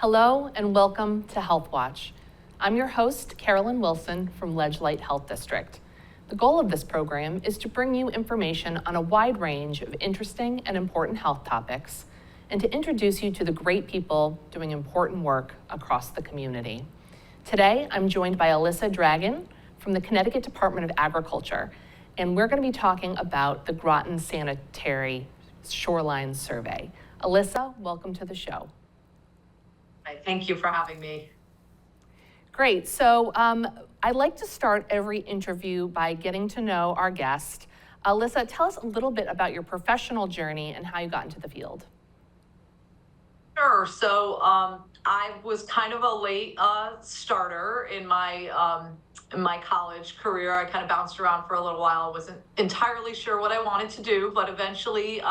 Hello and welcome to Healthwatch. I'm your host, Carolyn Wilson from Ledgelight Health District. The goal of this program is to bring you information on a wide range of interesting and important health topics and to introduce you to the great people doing important work across the community. Today, I'm joined by Alissa Dragan from the Connecticut Department of Agriculture, and we're going to be talking about the Groton Sanitary Shoreline Survey. Alissa, welcome to the show. Thank you for having me. Great. So I like to start every interview by getting to know our guest. Alissa, tell us a little bit about your professional journey and how you got into the field. Sure. So I was kind of a late starter in my college career. I kind of bounced around for a little while. I wasn't entirely sure what I wanted to do, but eventually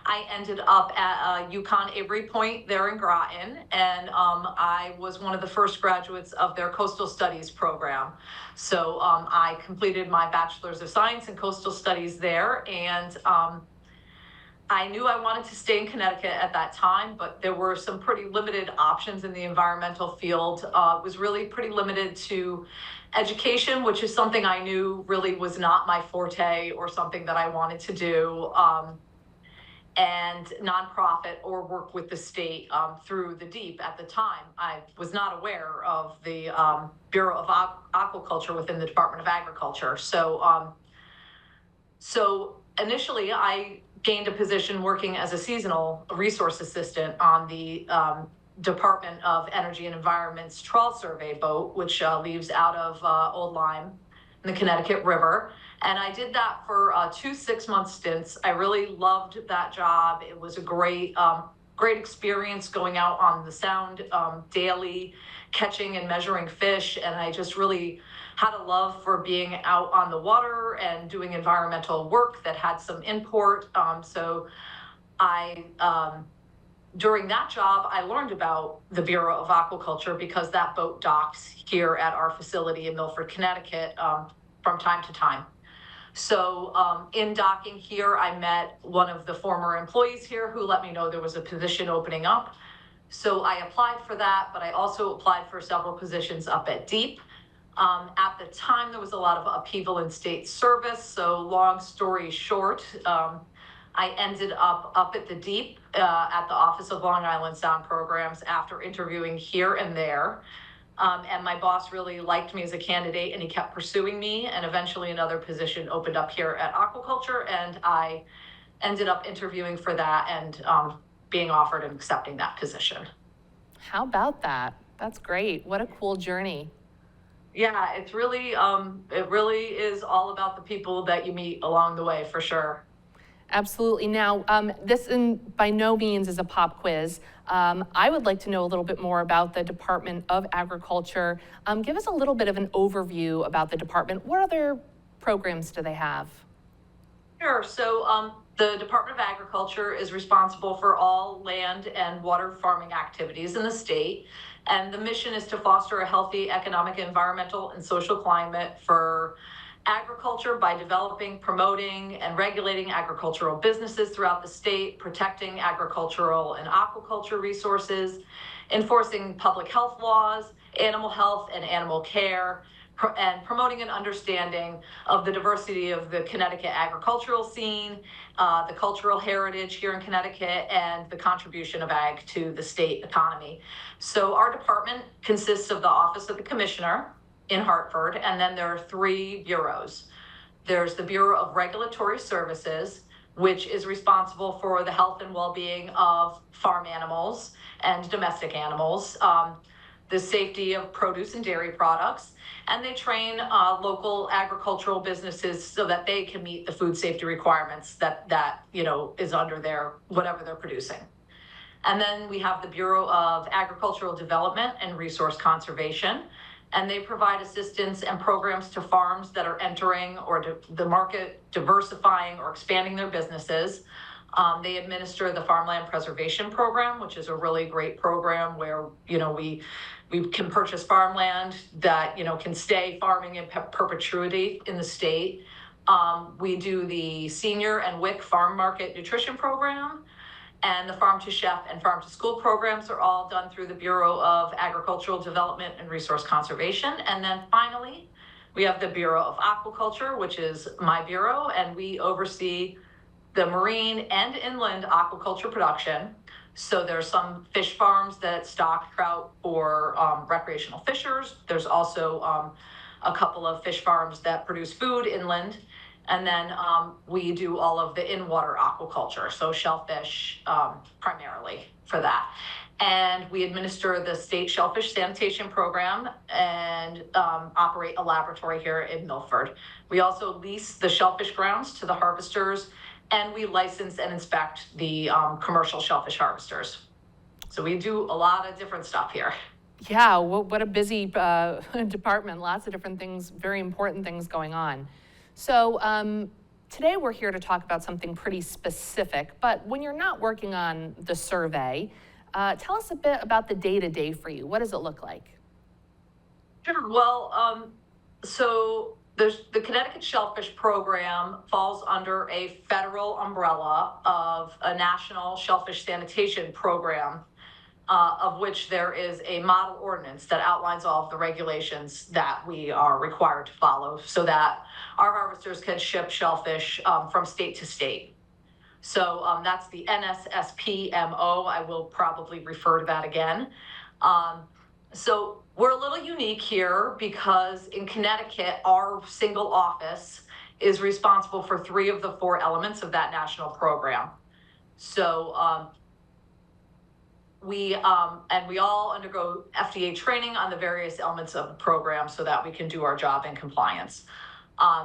I ended up at UConn Avery Point there in Groton, and I was one of the first graduates of their Coastal Studies program. So I completed my Bachelor's of Science in Coastal Studies there, and I knew I wanted to stay in Connecticut at that time, but there were some pretty limited options in the environmental field. It was really pretty limited to education, which is something I knew really was not my forte or something that I wanted to do. And nonprofit or work with the state through the DEEP at the time. I was not aware of the Bureau of Aquaculture within the Department of Agriculture. So initially I gained a position working as a seasonal resource assistant on the Department of Energy and Environment's trawl survey boat, which leaves out of Old Lyme in the Connecticut River. And I did that for 2 6-month stints. I really loved that job. It was a great experience going out on the Sound daily, catching and measuring fish. And I just really had a love for being out on the water and doing environmental work that had some import. So during that job, I learned about the Bureau of Aquaculture because that boat docks here at our facility in Milford, Connecticut from time to time. So in docking here, I met one of the former employees here who let me know there was a position opening up. So I applied for that, but I also applied for several positions up at DEEP. At the time, there was a lot of upheaval in state service. So long story short, I ended up at the DEEP at the Office of Long Island Sound Programs after interviewing here and there. And my boss really liked me as a candidate and he kept pursuing me, and eventually another position opened up here at Aquaculture, and I ended up interviewing for that and being offered and accepting that position. How about that? That's great. What a cool journey. Yeah, it really is all about the people that you meet along the way, for sure. Absolutely. Now, this by no means is a pop quiz. I would like to know a little bit more about the Department of Agriculture. Give us a little bit of an overview about the department. What other programs do they have? Sure. So the Department of Agriculture is responsible for all land and water farming activities in the state. And the mission is to foster a healthy economic, environmental, and social climate for agriculture by developing, promoting, and regulating agricultural businesses throughout the state, protecting agricultural and aquaculture resources, enforcing public health laws, animal health and animal care, and promoting an understanding of the diversity of the Connecticut agricultural scene, the cultural heritage here in Connecticut, and the contribution of ag to the state economy. So our department consists of the Office of the Commissioner in Hartford, and then there are 3 bureaus. There's the Bureau of Regulatory Services, which is responsible for the health and well-being of farm animals and domestic animals, the safety of produce and dairy products, and they train local agricultural businesses so that they can meet the food safety requirements that is under their whatever they're producing. And then we have the Bureau of Agricultural Development and Resource Conservation, and they provide assistance and programs to farms that are entering or the market, diversifying or expanding their businesses. They administer the Farmland Preservation Program, which is a really great program where we can purchase farmland that can stay farming in perpetuity in the state. We do the Senior and WIC Farm Market Nutrition Program, And the Farm to Chef and Farm to School programs are all done through the Bureau of Agricultural Development and Resource Conservation. And then finally, we have the Bureau of Aquaculture, which is my bureau, and we oversee the marine and inland aquaculture production. So there's some fish farms that stock trout for recreational fishers. There's also a couple of fish farms that produce food inland. And then we do all of the in-water aquaculture, so shellfish primarily for that. And we administer the state shellfish sanitation program and operate a laboratory here in Milford. We also lease the shellfish grounds to the harvesters, and we license and inspect the commercial shellfish harvesters. So we do a lot of different stuff here. Yeah, what a busy department, lots of different things, very important things going on. So today we're here to talk about something pretty specific, but when you're not working on the survey, tell us a bit about the day-to-day for you. What does it look like? Sure, well, so there's the Connecticut Shellfish Program falls under a federal umbrella of a national shellfish sanitation program, of which there is a model ordinance that outlines all of the regulations that we are required to follow so that our harvesters can ship shellfish from state to state. So that's the NSSPMO. I will probably refer to that again. So we're a little unique here because in Connecticut, our single office is responsible for 3 of the 4 elements of that national program. So we all undergo FDA training on the various elements of the program so that we can do our job in compliance.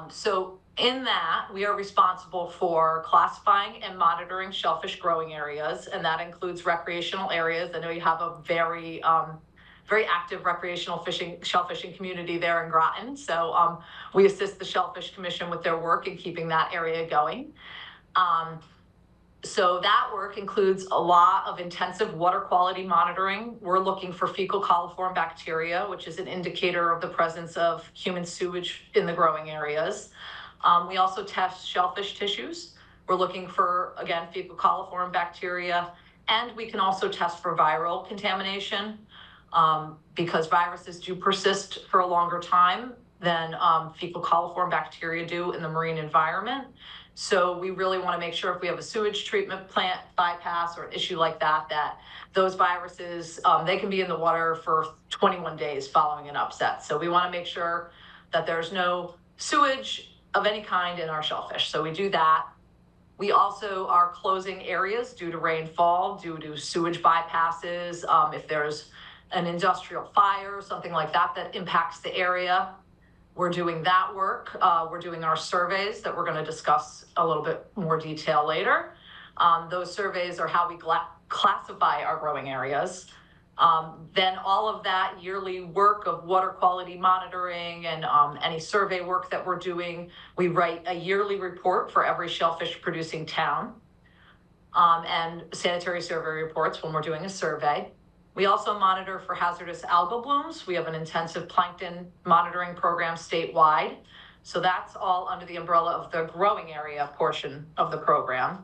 So in that, we are responsible for classifying and monitoring shellfish growing areas, and that includes recreational areas. I know you have a very active recreational shellfishing community there in Groton. So we assist the Shellfish Commission with their work in keeping that area going. So that work includes a lot of intensive water quality monitoring. We're looking for fecal coliform bacteria, which is an indicator of the presence of human sewage in the growing areas. We also test shellfish tissues. We're looking for, again, fecal coliform bacteria, and we can also test for viral contamination because viruses do persist for a longer time than fecal coliform bacteria do in the marine environment. So we really want to make sure if we have a sewage treatment plant bypass or an issue like that, that those viruses, they can be in the water for 21 days following an upset. So we want to make sure that there's no sewage of any kind in our shellfish. So we do that. We also are closing areas due to rainfall, due to sewage bypasses. If there's an industrial fire, something like that, that impacts the area, we're doing that work. We're doing our surveys that we're going to discuss a little bit more detail later. Those surveys are how we classify our growing areas. Then all of that yearly work of water quality monitoring and any survey work that we're doing, we write a yearly report for every shellfish producing town and sanitary survey reports when we're doing a survey. We also monitor for hazardous algal blooms. We have an intensive plankton monitoring program statewide. So that's all under the umbrella of the growing area portion of the program.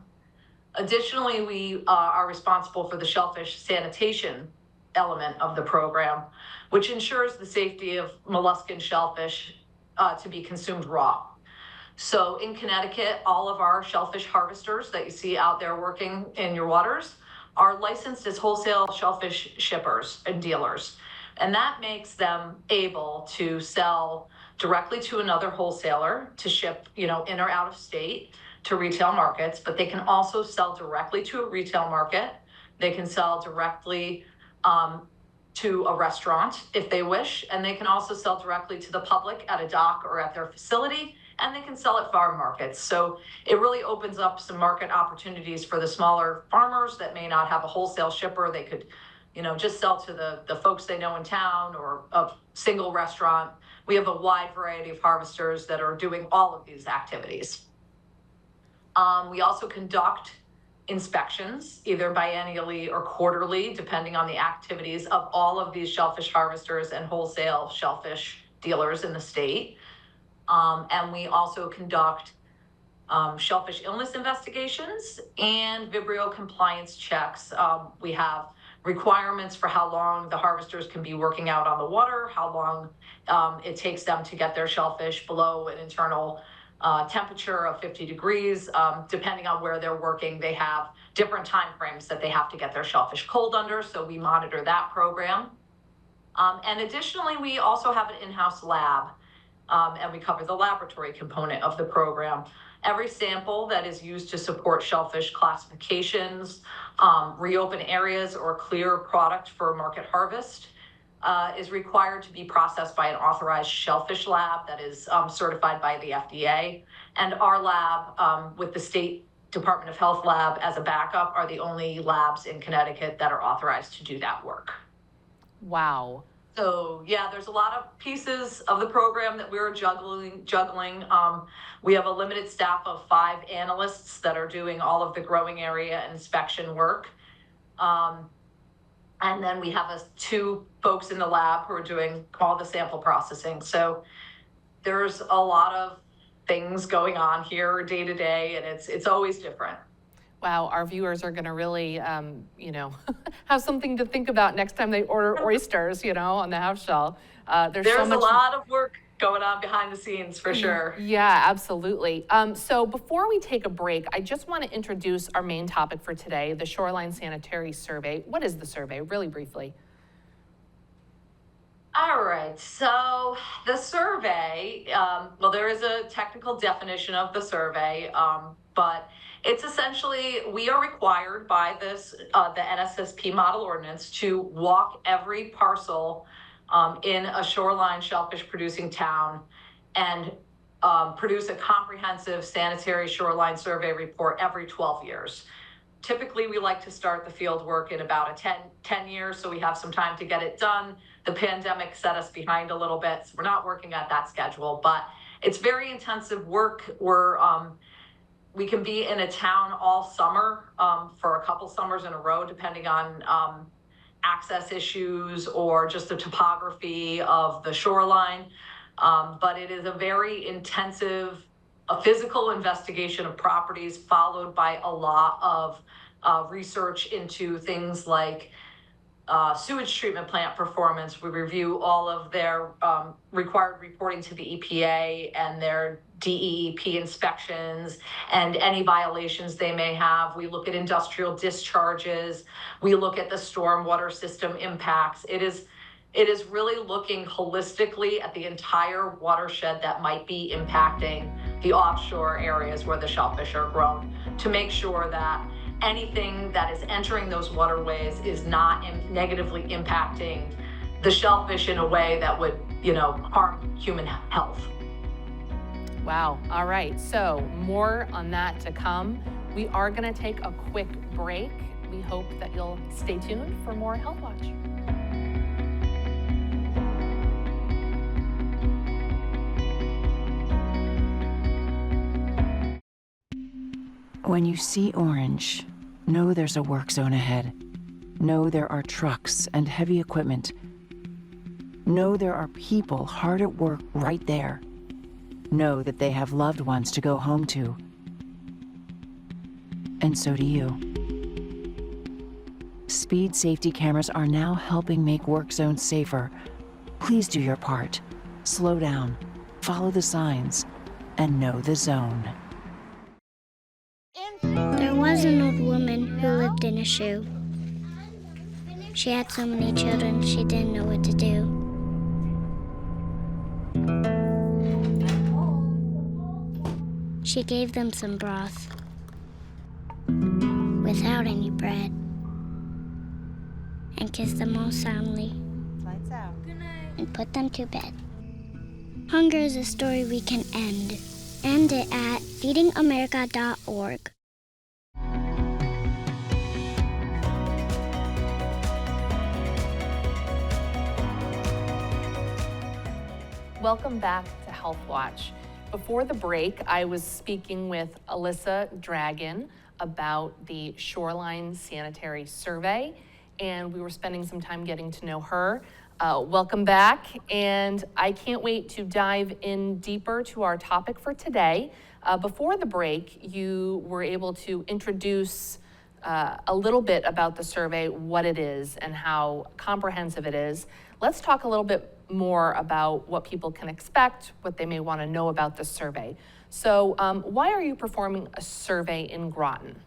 Additionally, we are responsible for the shellfish sanitation element of the program, which ensures the safety of molluscan shellfish to be consumed raw. So in Connecticut, all of our shellfish harvesters that you see out there working in your waters are licensed as wholesale shellfish shippers and dealers. And that makes them able to sell directly to another wholesaler to ship, in or out of state to retail markets, but they can also sell directly to a retail market. They can sell directly to a restaurant if they wish, and they can also sell directly to the public at a dock or at their facility, and they can sell at farm markets. So it really opens up some market opportunities for the smaller farmers that may not have a wholesale shipper. They could, just sell to the folks they know in town or a single restaurant. We have a wide variety of harvesters that are doing all of these activities. We also conduct inspections, either biennially or quarterly, depending on the activities of all of these shellfish harvesters and wholesale shellfish dealers in the state. And we also conduct shellfish illness investigations, and Vibrio compliance checks. We have requirements for how long the harvesters can be working out on the water, how long it takes them to get their shellfish below an internal temperature of 50 degrees. Depending on where they're working, they have different time frames that they have to get their shellfish cold under, so we monitor that program. And additionally, we also have an in-house lab, and we cover the laboratory component of the program. Every sample that is used to support shellfish classifications, reopen areas, or clear product for market harvest is required to be processed by an authorized shellfish lab that is certified by the FDA. And our lab, with the State Department of Health lab as a backup, are the only labs in Connecticut that are authorized to do that work. Wow. So yeah, there's a lot of pieces of the program that we're juggling. We have a limited staff of 5 analysts that are doing all of the growing area inspection work. And then we have 2 folks in the lab who are doing all the sample processing. So there's a lot of things going on here day to day, and it's always different. Wow, our viewers are going to really, have something to think about next time they order oysters, on the half shell. There's so much... a lot of work going on behind the scenes for sure. Yeah, absolutely. So before we take a break, I just want to introduce our main topic for today, the Shoreline Sanitary Survey. What is the survey, really briefly? All right, so the survey, well, there is a technical definition of the survey, but it's essentially, we are required by this, the NSSP model ordinance, to walk every parcel in a shoreline shellfish producing town and produce a comprehensive sanitary shoreline survey report every 12 years. Typically, we like to start the field work in about 10 years, so we have some time to get it done. The pandemic set us behind a little bit, so we're not working at that schedule, but it's very intensive work. We can be in a town all summer for a couple summers in a row, depending on access issues or just the topography of the shoreline. But it is a very intensive, a physical investigation of properties, followed by a lot of research into things like sewage treatment plant performance. We review all of their required reporting to the EPA and their DEEP inspections and any violations they may have. We look at industrial discharges. We look at the stormwater system impacts. It is really looking holistically at the entire watershed that might be impacting the offshore areas where the shellfish are grown, to make sure that anything that is entering those waterways is not negatively impacting the shellfish in a way that would, harm human health. Wow. All right. So more on that to come. We are going to take a quick break. We hope that you'll stay tuned for more Healthwatch. When you see orange, know there's a work zone ahead. Know there are trucks and heavy equipment. Know there are people hard at work right there. Know that they have loved ones to go home to. And so do you. Speed safety cameras are now helping make work zones safer. Please do your part. Slow down, follow the signs, and know the zone. There was an old woman who lived in a shoe. She had so many children, she didn't know what to do. She gave them some broth without any bread and kissed them all soundly. Lights out. Good night. And put them to bed. Hunger is a story we can end. End it at feedingamerica.org. Welcome back to Healthwatch. Before the break, I was speaking with Alissa Dragan about the Shoreline Sanitary Survey, and we were spending some time getting to know her. Welcome back, and I can't wait to dive in deeper to our topic for today. Before the break, you were able to introduce a little bit about the survey, what it is, and how comprehensive it is. Let's talk a little bit more about what people can expect, what they may want to know about this survey. So, why are you performing a survey in Groton?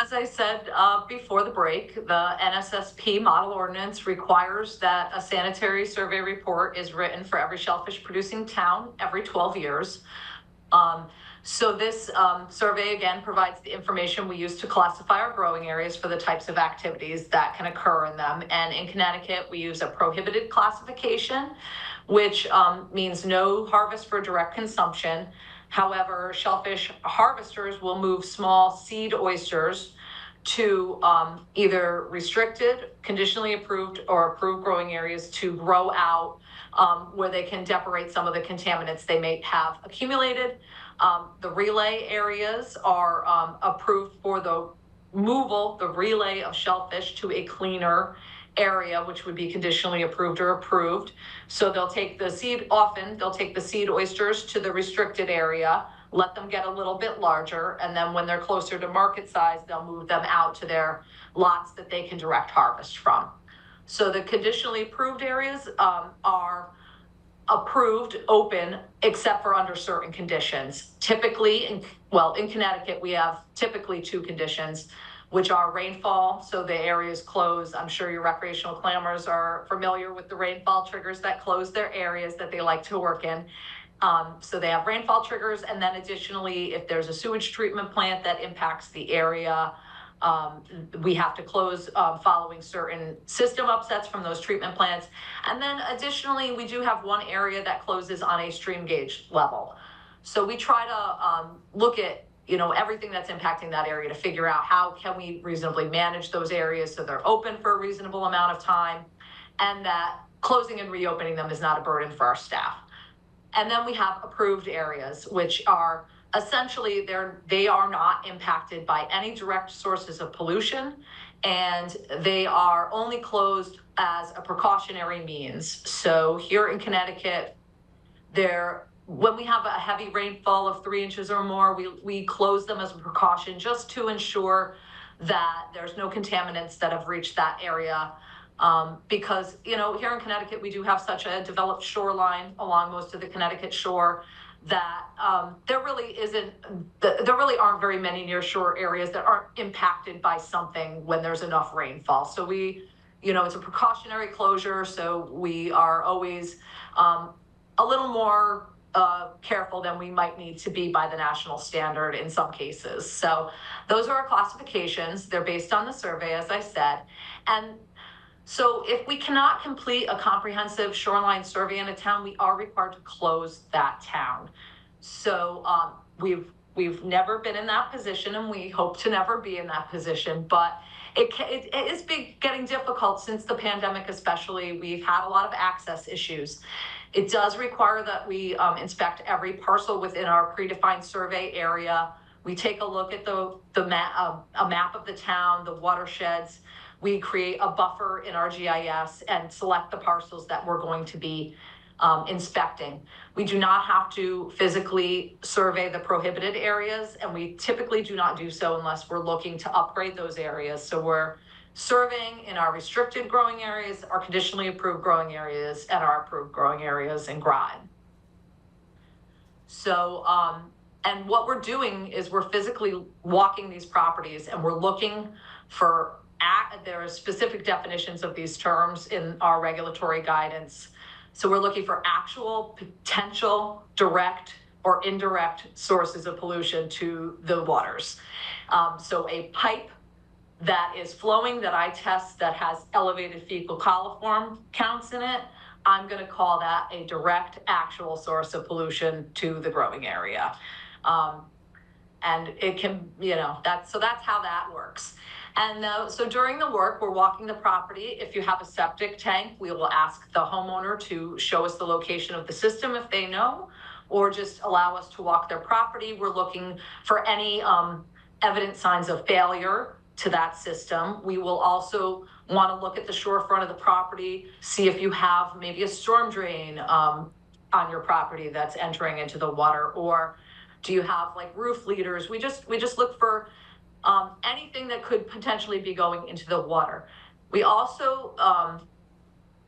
As I said before the break, the NSSP model ordinance requires that a sanitary survey report is written for every shellfish producing town every 12 years. So this survey again provides the information we use to classify our growing areas for the types of activities that can occur in them. And in Connecticut, we use a prohibited classification, which means no harvest for direct consumption. However, shellfish harvesters will move small seed oysters to either restricted, conditionally approved, or approved growing areas to grow out where they can depurate some of the contaminants they may have accumulated. The relay areas are approved for the relay of shellfish to a cleaner area, which would be conditionally approved or approved. So they'll take the seed oysters to the restricted area, let them get a little bit larger, and then when they're closer to market size, they'll move them out to their lots that they can direct harvest from. So the conditionally approved areas are approved open except for under certain conditions. Typically, in Connecticut, we have typically two conditions, which are rainfall, so the area is closed. I'm sure your recreational clammers are familiar with the rainfall triggers that close their areas that they like to work in. So they have rainfall triggers, and then additionally, if there's a sewage treatment plant that impacts the area, we have to close following certain system upsets from those treatment plants. And then additionally, we do have one area that closes on a stream gauge level. So we try to look at everything that's impacting that area to figure out how can we reasonably manage those areas so they're open for a reasonable amount of time, and that closing and reopening them is not a burden for our staff. And then we have approved areas, which are essentially they are not impacted by any direct sources of pollution, and they are only closed as a precautionary means. So here in Connecticut, when we have a heavy rainfall of 3 inches or more, we close them as a precaution just to ensure that there's no contaminants that have reached that area. Because here in Connecticut, we do have such a developed shoreline along most of the Connecticut shore that there really aren't very many near shore areas that aren't impacted by something when there's enough rainfall. So it's a precautionary closure, so we are always a little more careful than we might need to be by the national standard in some cases. So those are our classifications. They're based on the survey, as I said. And so if we cannot complete a comprehensive shoreline survey in a town, we are required to close that town. So we've never been in that position, and we hope to never be in that position, but it is getting difficult since the pandemic, especially. We've had a lot of access issues. It does require that we inspect every parcel within our predefined survey area. We take a look at a map of the town, the watersheds. We create a buffer in our GIS and select the parcels that we're going to be inspecting. We do not have to physically survey the prohibited areas, and we typically do not do so unless we're looking to upgrade those areas. So we're surveying in our restricted growing areas, our conditionally approved growing areas, and our approved growing areas in Groton. So, and what we're doing is we're physically walking these properties, and we're looking for there are specific definitions of these terms in our regulatory guidance. So we're looking for actual potential direct or indirect sources of pollution to the waters. So a pipe that is flowing that I test that has elevated fecal coliform counts in it, I'm going to call that a direct actual source of pollution to the growing area. And it can, that's how that works. And so during the work, we're walking the property. If you have a septic tank, we will ask the homeowner to show us the location of the system if they know, or just allow us to walk their property. We're looking for any evident signs of failure to that system. We will also want to look at the shorefront of the property, see if you have maybe a storm drain on your property that's entering into the water, or do you have like roof leaders? We just look for anything that could potentially be going into the water. We also,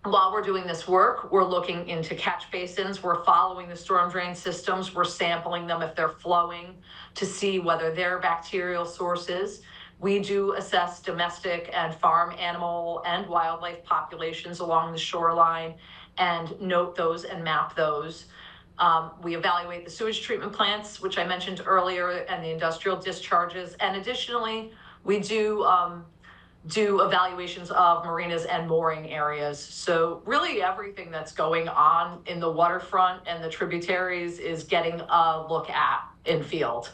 while we're doing this work, we're looking into catch basins. We're following the storm drain systems. We're sampling them if they're flowing to see whether they're bacterial sources. We do assess domestic and farm animal and wildlife populations along the shoreline and note those and map those. We evaluate the sewage treatment plants, which I mentioned earlier, and the industrial discharges. And additionally, we do evaluations of marinas and mooring areas. So really everything that's going on in the waterfront and the tributaries is getting a look at in field.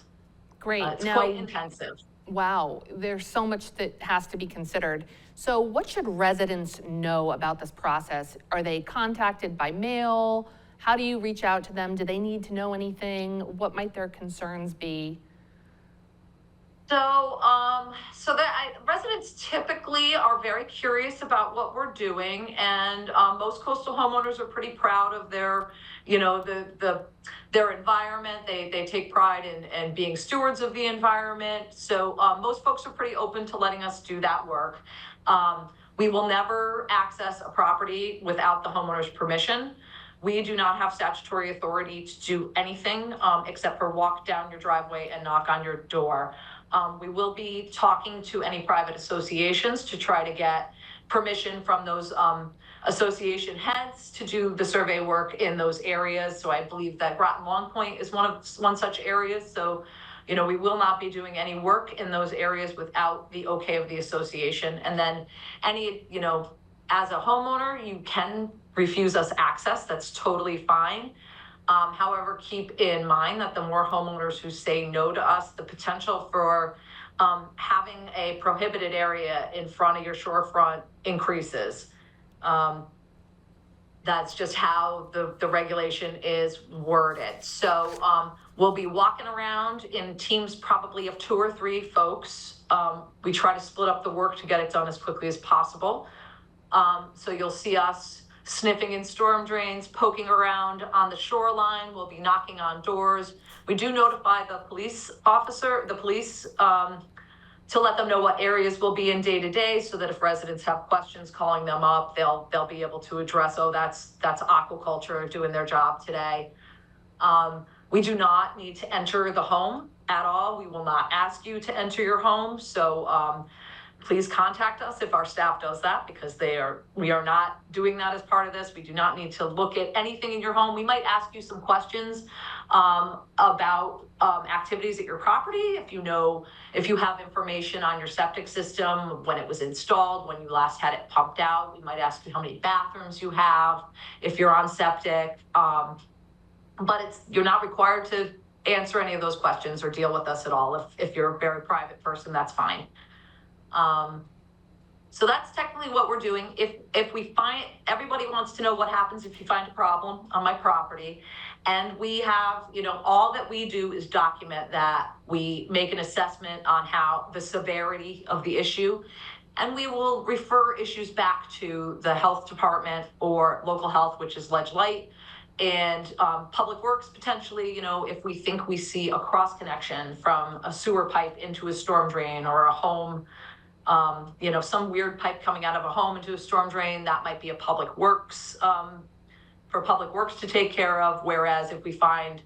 Great. It's quite intensive. Wow, there's so much that has to be considered. So what should residents know about this process? Are they contacted by mail? How do you reach out to them? Do they need to know anything? What might their concerns be? So residents typically are very curious about what we're doing, and most coastal homeowners are pretty proud of their, their environment. They take pride in being stewards of the environment. So most folks are pretty open to letting us do that work. We will never access a property without the homeowner's permission. We do not have statutory authority to do anything except for walk down your driveway and knock on your door. We will be talking to any private associations to try to get permission from those association heads to do the survey work in those areas. So I believe that Groton Long Point is one such areas. So, we will not be doing any work in those areas without the okay of the association. And then any, as a homeowner, you can refuse us access. That's totally fine. However, keep in mind that the more homeowners who say no to us, the potential for having a prohibited area in front of your shorefront increases. That's just how the regulation is worded. So we'll be walking around in teams probably of 2 or 3 folks. We try to split up the work to get it done as quickly as possible. So you'll see us sniffing in storm drains, poking around on the shoreline. We'll be knocking on doors. We do notify the police to let them know what areas will be in day to day, so that if residents have questions calling them up, they'll be able to address, oh, that's aquaculture doing their job today. We do not need to enter the home at all. We will not ask you to enter your home. So please contact us if our staff does that, because we are not doing that as part of this. We do not need to look at anything in your home. We might ask you some questions about activities at your property. If you have information on your septic system, when it was installed, when you last had it pumped out. We might ask you how many bathrooms you have, if you're on septic. But you're not required to answer any of those questions or deal with us at all. If you're a very private person, that's fine. So that's technically what we're doing. If we find, everybody wants to know what happens if you find a problem on my property, and we have, all that we do is document that. We make an assessment on how the severity of the issue, and we will refer issues back to the health department or local health, which is Ledge Light, and Public Works potentially, if we think we see a cross connection from a sewer pipe into a storm drain, or a home, some weird pipe coming out of a home into a storm drain, that might be a Public Works, for Public Works to take care of. Whereas if we find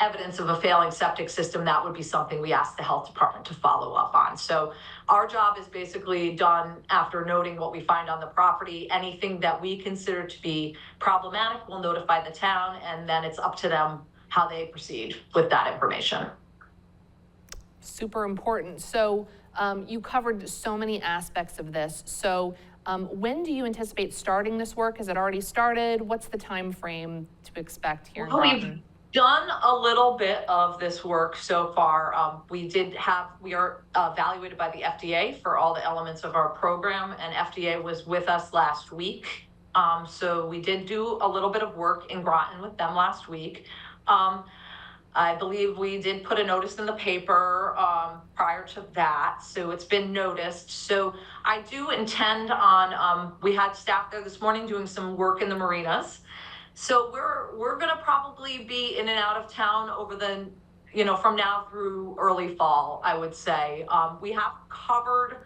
evidence of a failing septic system, that would be something we ask the health department to follow up on. So our job is basically done after noting what we find on the property. Anything that we consider to be problematic, we'll notify the town, and then it's up to them how they proceed with that information. Super important. So you covered so many aspects of this. So when do you anticipate starting this work? Has it already started? What's the time frame to expect here in Groton? We've done a little bit of this work so far. We are evaluated by the FDA for all the elements of our program, and FDA was with us last week. So we did do a little bit of work in Groton with them last week. I believe we did put a notice in the paper prior to that, so it's been noticed. So I do intend on, we had staff there this morning doing some work in the marinas. So we're gonna probably be in and out of town over the, from now through early fall, I would say. We have covered,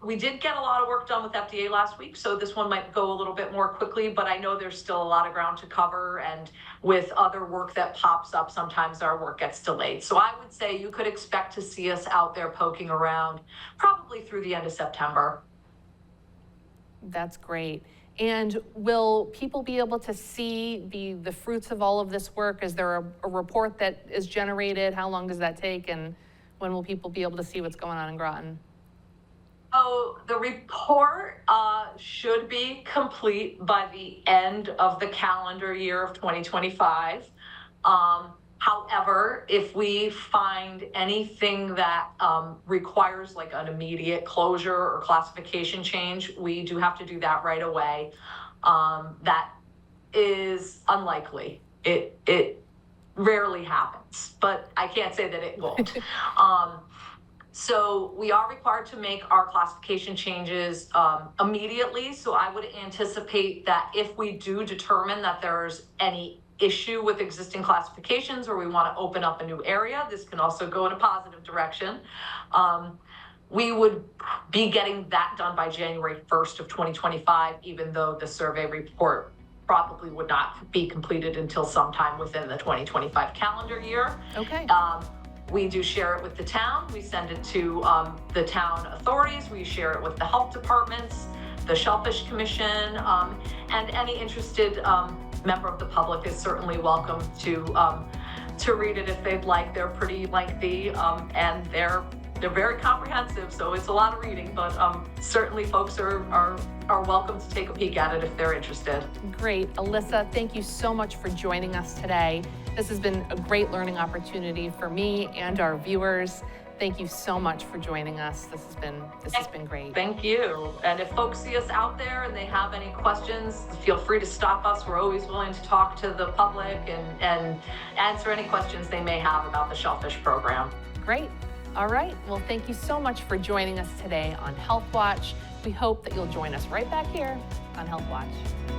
we did get a lot of work done with FDA last week, so this one might go a little bit more quickly, but I know there's still a lot of ground to cover, and with other work that pops up, sometimes our work gets delayed. So I would say you could expect to see us out there poking around probably through the end of September. That's great. And will people be able to see the fruits of all of this work? Is there a report that is generated? How long does that take? And when will people be able to see what's going on in Groton? Oh, the report should be complete by the end of the calendar year of 2025. However, if we find anything that requires like an immediate closure or classification change, we do have to do that right away. That is unlikely. It rarely happens, but I can't say that it won't. So we are required to make our classification changes immediately. So I would anticipate that if we do determine that there's any issue with existing classifications or we want to open up a new area, this can also go in a positive direction. We would be getting that done by January 1st of 2025, even though the survey report probably would not be completed until sometime within the 2025 calendar year. Okay. We do share it with the town. We send it to the town authorities. We share it with the health departments, the Shellfish Commission, and any interested member of the public is certainly welcome to read it if they'd like. They're pretty lengthy and they're very comprehensive, so it's a lot of reading, but certainly folks are welcome to take a peek at it if they're interested. Great. Alissa, thank you so much for joining us today. This has been a great learning opportunity for me and our viewers. Thank you so much for joining us. This has been great. Thank you. And if folks see us out there and they have any questions, feel free to stop us. We're always willing to talk to the public and answer any questions they may have about the Shellfish program. Great. All right. Well, thank you so much for joining us today on Healthwatch. We hope that you'll join us right back here on Healthwatch.